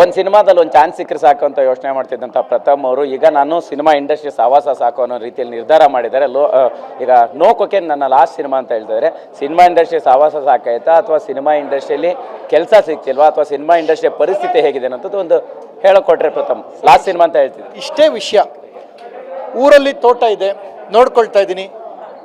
ಒಂದು ಸಿನಿಮಾದಲ್ಲಿ ಒಂದು ಚಾನ್ಸ್ ಸಿಕ್ಕರೆ ಸಾಕು ಅಂತ ಯೋಚನೆ ಮಾಡ್ತಿದ್ದಂಥ ಪ್ರಥಮ್ ಅವರು ಈಗ ನಾನು ಸಿನಿಮಾ ಇಂಡಸ್ಟ್ರಿ ಸಹವಾಸ ಸಾಕು ಅನ್ನೋ ರೀತಿಯಲ್ಲಿ ನಿರ್ಧಾರ ಮಾಡಿದ್ದಾರೆ. ಈಗ ನೋ ಕೊಕೇನ್ ನನ್ನ ಲಾಸ್ಟ್ ಸಿನಿಮಾ ಅಂತ ಹೇಳ್ತಿದ್ದಾರೆ. ಸಿನಿಮಾ ಇಂಡಸ್ಟ್ರಿ ಸಹವಾಸ ಸಾಕಾಯ್ತಾ ಅಥವಾ ಸಿನಿಮಾ ಇಂಡಸ್ಟ್ರಿಯಲ್ಲಿ ಕೆಲಸ ಸಿಗ್ತಿಲ್ವಾ ಅಥವಾ ಸಿನಿಮಾ ಇಂಡಸ್ಟ್ರಿಯ ಪರಿಸ್ಥಿತಿ ಹೇಗಿದೆ ಅನ್ನೋದು ಒಂದು ಹೇಳಕೊಟ್ರೆ ಪ್ರಥಮ್ ಲಾಸ್ಟ್ ಸಿನಿಮಾ ಅಂತ ಹೇಳ್ತಿದ್ದೆ. ಇಷ್ಟೇ ವಿಷಯ, ಊರಲ್ಲಿ ತೋಟ ಇದೆ ನೋಡ್ಕೊಳ್ತಾ ಇದ್ದೀನಿ,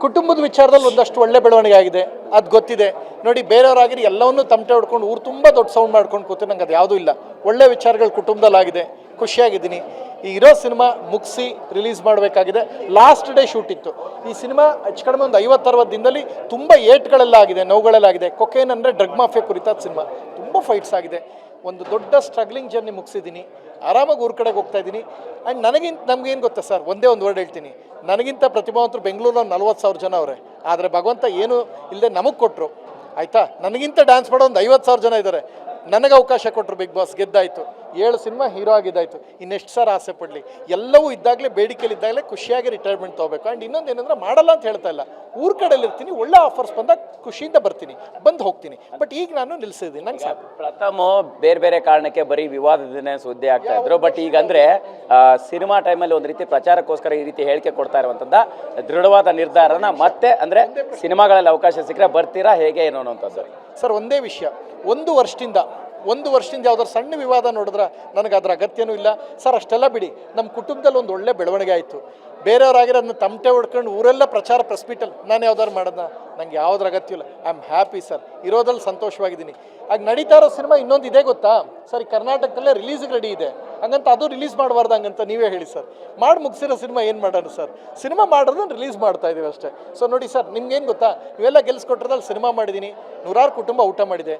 ಕುಟುಂಬದ ವಿಚಾರದಲ್ಲಿ ಒಂದಷ್ಟು ಒಳ್ಳೆ ಬೆಳವಣಿಗೆ ಆಗಿದೆ, ಅದು ಗೊತ್ತಿದೆ. ನೋಡಿ, ಬೇರೆಯವರಾಗಿರಿ ಎಲ್ಲವನ್ನೂ ತಮಟೆ ಹೊಡ್ಕೊಂಡು ಊರು ತುಂಬ ದೊಡ್ಡ ಸೌಂಡ್ ಮಾಡ್ಕೊಂಡು ಕೂತು ನಂಗೆ ಅದು ಯಾವುದೂ ಇಲ್ಲ. ಒಳ್ಳೆ ವಿಚಾರಗಳು ಕುಟುಂಬದಲ್ಲಾಗಿದೆ, ಖುಷಿಯಾಗಿದ್ದೀನಿ. ಈ ಇರೋ ಸಿನಿಮಾ ಮುಗಿಸಿ ರಿಲೀಸ್ ಮಾಡಬೇಕಾಗಿದೆ. ಲಾಸ್ಟ್ ಡೇ ಶೂಟ್ ಇತ್ತು. ಈ ಸಿನಿಮಾ ಹೆಚ್ಚು ಕಡಿಮೆ ಒಂದು 50-60 ದಿನದಲ್ಲಿ ತುಂಬ ಏಟ್ಗಳೆಲ್ಲ ಆಗಿದೆ, ನೋವುಗಳೆಲ್ಲ ಆಗಿದೆ. ಕೊಕೇನ್ ಅಂದರೆ ಡ್ರಗ್ ಮಾಫಿಯಾ ಕುರಿತಾದ ಸಿನಿಮಾ, ತುಂಬ ಫೈಟ್ಸ್ ಆಗಿದೆ. ಒಂದು ದೊಡ್ಡ ಸ್ಟ್ರಗ್ಲಿಂಗ್ ಜರ್ನಿ ಮುಗಿಸಿದ್ದೀನಿ, ಆರಾಮಾಗಿ ಊರ ಕಡೆಗೆ ಹೋಗ್ತಾ ಇದ್ದೀನಿ. ಆ್ಯಂಡ್ ನಮಗೇನು ಗೊತ್ತಾ ಸರ್, ಒಂದೇ ಒಂದು ವರ್ಡ್ ಹೇಳ್ತೀನಿ, ನನಗಿಂತ ಪ್ರತಿಭಾವಂತರು ಬೆಂಗಳೂರಲ್ಲಿ 40,000 ಜನ ಅವರೇ. ಆದರೆ ಭಗವಂತ ಏನು ಇಲ್ಲದೆ ನಮಗೆ ಕೊಟ್ಟರು, ಆಯಿತಾ. ನನಗಿಂತ ಡ್ಯಾನ್ಸ್ ಮಾಡೋ ಒಂದು 50,000 ಜನ ಇದ್ದಾರೆ. ನನಗೆ ಅವಕಾಶ ಕೊಟ್ಟರು, ಬಿಗ್ ಬಾಸ್ ಗೆದ್ದಾಯಿತು, 7 ಸಿನಿಮಾ ಹೀರೋ ಆಗಿದ್ದಾಯಿತು. ಇನ್ನೆಷ್ಟು ಸರ್ ಆಸೆ ಪಡಲಿ? ಎಲ್ಲವೂ ಇದ್ದಾಗಲೇ, ಬೇಡಿಕೆಯಲ್ಲಿದ್ದಾಗಲೇ ಖುಷಿಯಾಗಿ ರಿಟೈರ್ಮೆಂಟ್ ತೊಗೋಬೇಕು. ಆ್ಯಂಡ್ ಇನ್ನೊಂದು ಏನಂದರೆ, ಮಾಡಲ್ಲ ಅಂತ ಹೇಳ್ತಾ ಇಲ್ಲ, ಊರ ಕಡೆಯಲ್ಲಿ ಇರ್ತೀನಿ, ಒಳ್ಳೆ ಆಫರ್ಸ್ ಬಂದಾಗ ಖುಷಿಯಿಂದ ಬರ್ತೀನಿ, ಬಂದು ಹೋಗ್ತೀನಿ. ಬಟ್ ಈಗ ನಾನು ನಿಲ್ಲಿಸಿದ್ದೀನಿ, ನಂಗೆ ಸಾಕು. ಪ್ರಥಮ್ ಬೇರೆ ಬೇರೆ ಕಾರಣಕ್ಕೆ ಬರೀ ವಿವಾದದಿಂದ ಸುದ್ದಿ ಆಗ್ತಾ ಇದ್ರು. ಬಟ್ ಈಗ ಅಂದರೆ ಸಿನಿಮಾ ಟೈಮಲ್ಲಿ ಒಂದು ರೀತಿ ಪ್ರಚಾರಕ್ಕೋಸ್ಕರ ಈ ರೀತಿ ಹೇಳಿಕೆ ಕೊಡ್ತಾ ಇರುವಂಥದ್ದು ದೃಢವಾದ ನಿರ್ಧಾರನ ಮತ್ತೆ ಅಂದರೆ ಸಿನಿಮಾಗಳಲ್ಲಿ ಅವಕಾಶ ಸಿಕ್ಕರೆ ಬರ್ತೀರಾ ಹೇಗೆ ಏನು ಅನ್ನೋಂಥದ್ದು? ಸರ್, ಒಂದೇ ವಿಷಯ, ಒಂದು ವರ್ಷದಿಂದ ಯಾವ್ದಾದ್ರು ಸಣ್ಣ ವಿವಾದ ನೋಡಿದ್ರೆ ನನಗೆ ಅದರ ಅಗತ್ಯನೂ ಇಲ್ಲ ಸರ್. ಅಷ್ಟೆಲ್ಲ ಬಿಡಿ, ನಮ್ಮ ಕುಟುಂಬದಲ್ಲಿ ಒಂದು ಒಳ್ಳೆ ಬೆಳವಣಿಗೆ ಆಯಿತು. ಬೇರೆಯವರಾಗಿರೋ ಅದನ್ನ ತಮಟೆ ಹೊಡ್ಕೊಂಡು ಊರೆಲ್ಲ ಪ್ರಚಾರ ಪ್ರೆಸ್ ಮೀಟಲ್ಲಿ ನಾನು ಯಾವ್ದಾರು ಮಾಡೋದನ್ನ ನಂಗೆ ಯಾವುದ್ರ ಅಗತ್ಯ ಇಲ್ಲ. ಐ ಆಮ್ ಹ್ಯಾಪಿ ಸರ್, ಇರೋದ್ರಲ್ಲಿ ಸಂತೋಷವಾಗಿದ್ದೀನಿ. ಆಗ ನಡೀತಾ ಇರೋ ಸಿನಿಮಾ ಇನ್ನೊಂದು ಇದೆ ಗೊತ್ತಾ ಸರ್, ಈ ಕರ್ನಾಟಕದಲ್ಲೇ ರಿಲೀಸಿಗೆ ರೆಡಿ ಇದೆ. ಹಂಗಂತ ಅದು ರಿಲೀಸ್ ಮಾಡಬಾರ್ದು ಹಂಗಂತ ನೀವೇ ಹೇಳಿ ಸರ್. ಮಾಡಿ ಮುಗಿಸಿರೋ ಸಿನಿಮಾ ಏನು ಮಾಡೋಣ ಸರ್? ಸಿನಿಮಾ ಮಾಡೋದನ್ನ ರಿಲೀಸ್ ಮಾಡ್ತಾ ಇದ್ದೀವಿ ಅಷ್ಟೇ. ಸೊ ನೋಡಿ ಸರ್, ನಿಮ್ಗೇನು ಗೊತ್ತಾ, ನೀವೆಲ್ಲ ಗೆಲ್ಸ್ಕೊಟ್ರದಲ್ಲಿ ಸಿನಿಮಾ ಮಾಡಿದ್ದೀನಿ, 100 ಕುಟುಂಬ ಊಟ ಮಾಡಿದೆ.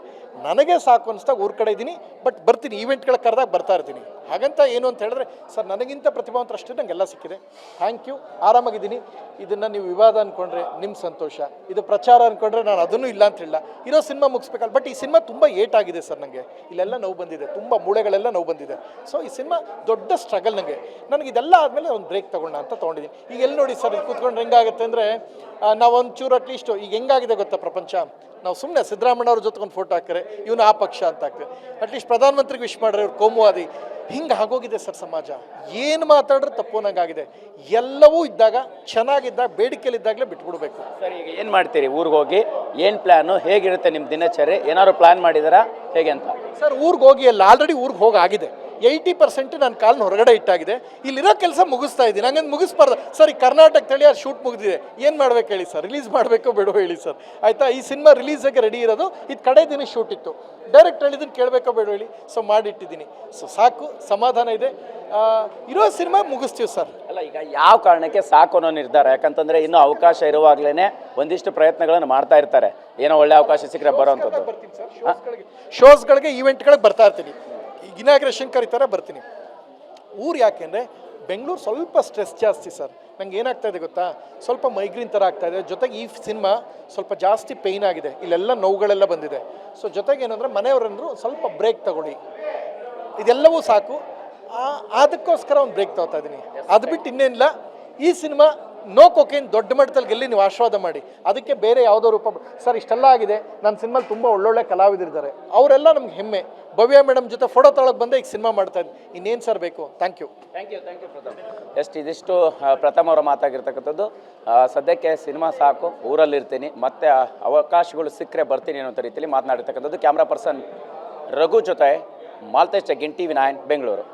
ನನಗೆ ಸಾಕು ಅನಿಸ್ದಾಗ ಊರ ಕಡೆ ಇದ್ದೀನಿ, ಬಟ್ ಬರ್ತೀನಿ, ಈವೆಂಟ್ಗಳ ಕರೆದಾಗ ಬರ್ತಾ ಇರ್ತೀನಿ. ಹಾಗಂತ ಏನು ಅಂತ ಹೇಳಿದ್ರೆ ಸರ್, ನನಗಿಂತ ಪ್ರತಿಭಾವಂತರು ಅಷ್ಟೇ ನನಗೆಲ್ಲ ಸಿಕ್ಕಿದೆ. ಥ್ಯಾಂಕ್ ಯು, ಆರಾಮಾಗಿದ್ದೀನಿ. ಇದನ್ನು ನೀವು ವಿವಾದ ಅಂದ್ಕೊಂಡ್ರೆ ನಿಮ್ಮ ಸಂತೋಷ, ಇದು ಪ್ರಚಾರ ಅಂದ್ಕೊಂಡ್ರೆ ನಾನು ಅದನ್ನು ಇಲ್ಲ ಅಂತ ಹೇಳಿಲ್ಲ. ಇರೋ ಸಿನಿಮಾ ಮುಗಿಸ್ಬೇಕಲ್ಲ. ಬಟ್ ಈ ಸಿನಿಮಾ ತುಂಬ ಏಟಾಗಿದೆ ಸರ್, ನನಗೆ ಇಲ್ಲೆಲ್ಲ ನೋವು ಬಂದಿದೆ, ತುಂಬ ಮೂಳೆಗಳೆಲ್ಲ ನೋವು ಬಂದಿದೆ. ಸೊ ಈ ಸಿನಿಮಾ ದೊಡ್ಡ ಸ್ಟ್ರಗಲ್ ನನಗೆ ಇದೆಲ್ಲ ಆದಮೇಲೆ ಒಂದು ಬ್ರೇಕ್ ತೊಗೊಳ್ಳೋಣ ಅಂತ ತೊಗೊಂಡಿದ್ದೀನಿ. ಈಗ ಎಲ್ಲಿ ನೋಡಿ ಸರ್, ಇಲ್ಲಿ ಕೂತ್ಕೊಂಡು ಹೆಂಗಾಗುತ್ತೆ ಅಂದರೆ, ನಾವು ಒಂದು ಚೂರು ಅಟ್ಲೀಸ್ಟು ಈಗ ಹೆಂಗಾಗಿದೆ ಗೊತ್ತಾ ಪ್ರಪಂಚ, ನಾವು ಸುಮ್ಮನೆ ಸಿದ್ದರಾಮಯ್ಯವ್ರ ಜೊತೆ ಒಂದು ಫೋಟೋ ಹಾಕ್ತಾರೆ, ಇವನು ಆ ಪಕ್ಷ ಅಂತ ಹಾಕ್ತಾರೆ. ಅಟ್ಲೀಸ್ಟ್ ಪ್ರಧಾನಮಂತ್ರಿಗೆ ವಿಶ್ ಮಾಡ್ರೆ ಇವ್ರು ಕೋಮುವಾದಿ. ಹಿಂಗೆ ಆಗೋಗಿದೆ ಸರ್ ಸಮಾಜ. ಏನು ಮಾತಾಡ್ರೆ ತಪ್ಪು ಅನ್ನಂಗಾಗಿದೆ. ಎಲ್ಲವೂ ಇದ್ದಾಗ, ಚೆನ್ನಾಗಿದ್ದಾಗ, ಬೇಡಿಕೆಯಲ್ಲಿದ್ದಾಗಲೇ ಬಿಟ್ಬಿಡ್ಬೇಕು. ಸರ್, ಈಗ ಏನು ಮಾಡ್ತೀರಿ ಊರಿಗೆ ಹೋಗಿ? ಏನು ಪ್ಲ್ಯಾನು, ಹೇಗಿರುತ್ತೆ ನಿಮ್ಮ ದಿನಚರಿ? ಏನಾದ್ರು ಪ್ಲ್ಯಾನ್ ಮಾಡಿದಾರಾ ಹೇಗೆ ಅಂತ? ಸರ್, ಊರಿಗೆ ಹೋಗಿ ಅಲ್ಲ, ಆಲ್ರೆಡಿ ಊರಿಗೆ ಹೋಗಾಗಿದೆ. 80% ನನ್ನ ಕಾಲನ್ನ ಹೊರಗಡೆ ಇಟ್ಟಾಗಿದೆ. ಇಲ್ಲಿರೋ ಕೆಲಸ ಮುಗಿಸ್ತಾ ಇದ್ದೀನಿ. ಹಂಗಂದು ಮುಗಿಸ್ಬಾರ್ದು ಸರ್. ಈ ಕರ್ನಾಟಕದಲ್ಲಿ ಅದು ಶೂಟ್ ಮುಗಿದಿದೆ, ಏನು ಮಾಡ್ಬೇಕು ಹೇಳಿ ಸರ್? ರಿಲೀಸ್ ಮಾಡಬೇಕೋ ಬೇಡೋ ಹೇಳಿ ಸರ್, ಆಯಿತಾ. ಈ ಸಿನಿಮಾ ರಿಲೀಸಾಗೆ ರೆಡಿ ಇರೋದು, ಇದು ಕಡೆ ದಿನ ಶೂಟ್ ಇತ್ತು. ಡೈರೆಕ್ಟ್ ಹೇಳಿದ್ದನ್ನು ಕೇಳಬೇಕೋ ಬೇಡೋ ಹೇಳಿ. ಸೊ ಮಾಡಿಟ್ಟಿದ್ದೀನಿ. ಸೊ ಸಾಕು, ಸಮಾಧಾನ ಇದೆ. ಇರೋ ಸಿನಿಮಾ ಮುಗಿಸ್ತೀವಿ ಸರ್. ಅಲ್ಲ, ಈಗ ಯಾವ ಕಾರಣಕ್ಕೆ ಸಾಕು ಅನ್ನೋ ನಿರ್ಧಾರ? ಯಾಕಂತಂದರೆ ಇನ್ನೂ ಅವಕಾಶ ಇರುವಾಗಲೇ ಒಂದಿಷ್ಟು ಪ್ರಯತ್ನಗಳನ್ನು ಮಾಡ್ತಾ ಇರ್ತಾರೆ, ಏನೋ ಒಳ್ಳೆ ಅವಕಾಶ ಸಿಕ್ಕರೆ ಬರೋವಂಥದ್ದು. ಬರ್ತೀನಿ ಸರ್, ಶೋಸ್ಗಳಿಗೆ ಈವೆಂಟ್ಗಳಿಗೆ ಬರ್ತಾ ಇರ್ತೀನಿ. ಈಗ ಇನಾಗ್ರೇಷನ್ ಕರೀತಾರೆ, ಬರ್ತೀನಿ. ಊರು ಯಾಕೆಂದರೆ ಬೆಂಗಳೂರು ಸ್ವಲ್ಪ ಸ್ಟ್ರೆಸ್ ಜಾಸ್ತಿ ಸರ್. ನಂಗೆ ಏನಾಗ್ತಾ ಇದೆ ಗೊತ್ತಾ, ಸ್ವಲ್ಪ ಮೈಗ್ರೀನ್ ಥರ ಆಗ್ತಾಯಿದೆ. ಜೊತೆಗೆ ಈ ಸಿನಿಮಾ ಸ್ವಲ್ಪ ಜಾಸ್ತಿ ಪೇಯ್ನ್ ಆಗಿದೆ, ಇಲ್ಲೆಲ್ಲ ನೋವುಗಳೆಲ್ಲ ಬಂದಿದೆ. ಸೊ ಜೊತೆಗೆ ಏನಂದರೆ ಮನೆಯವರಂದರು ಸ್ವಲ್ಪ ಬ್ರೇಕ್ ತಗೊಳ್ಳಿ, ಇದೆಲ್ಲವೂ ಸಾಕು. ಅದಕ್ಕೋಸ್ಕರ ಒಂದು ಬ್ರೇಕ್ ತೊಗೊತಾ ಇದ್ದೀನಿ. ಅದು ಬಿಟ್ಟು ಇನ್ನೇನಿಲ್ಲ. ಈ ಸಿನಿಮಾ ನೋ ಕೊಕೇನ್ ದೊಡ್ಡ ಮಟ್ಟದಲ್ಲಿ ಗೆಲ್ಲಿ ನೀವು ಆಶೀರ್ವಾದ ಮಾಡಿ. ಅದಕ್ಕೆ ಬೇರೆ ಯಾವುದೋ ರೂಪ ಸರ್. ಇಷ್ಟೆಲ್ಲ ಆಗಿದೆ, ನನ್ನ ಸಿನಿಮಾಲಿ ತುಂಬ ಒಳ್ಳೊಳ್ಳೆ ಕಲಾವಿದರಿದ್ದಾರೆ, ಅವರೆಲ್ಲ ನಮ್ಗೆ ಹೆಮ್ಮೆ. ಭವ್ಯ ಮೇಡಮ್ ಜೊತೆ ಫೋಟೋ ತೊಗೊಳಕ್ಕೆ ಬಂದೆ, ಈಗ ಸಿನಿಮಾ ಮಾಡ್ತಾ ಇದ್ದೀನಿ. ಇನ್ನೇನು ಸರ್ ಬೇಕು? ಥ್ಯಾಂಕ್ ಯು ಪ್ರಥಮ್. ಇದಿಷ್ಟು ಪ್ರಥಮ್ ಅವರ ಮಾತಾಗಿರ್ತಕ್ಕಂಥದ್ದು. ಸದ್ಯಕ್ಕೆ ಸಿನಿಮಾ ಸಾಕು, ಊರಲ್ಲಿರ್ತೀನಿ, ಮತ್ತೆ ಅವಕಾಶಗಳು ಸಿಕ್ಕರೆ ಬರ್ತೀನಿ ಅನ್ನೋ ರೀತಿಯಲ್ಲಿ ಮಾತನಾಡಿರ್ತಕ್ಕಂಥದ್ದು. ಕ್ಯಾಮ್ರಾ ಪರ್ಸನ್ ರಘು ಜೊತೆ ಮಾಲ್ತೇಶ್, ಗಿನ್ TV9 ಬೆಂಗಳೂರು.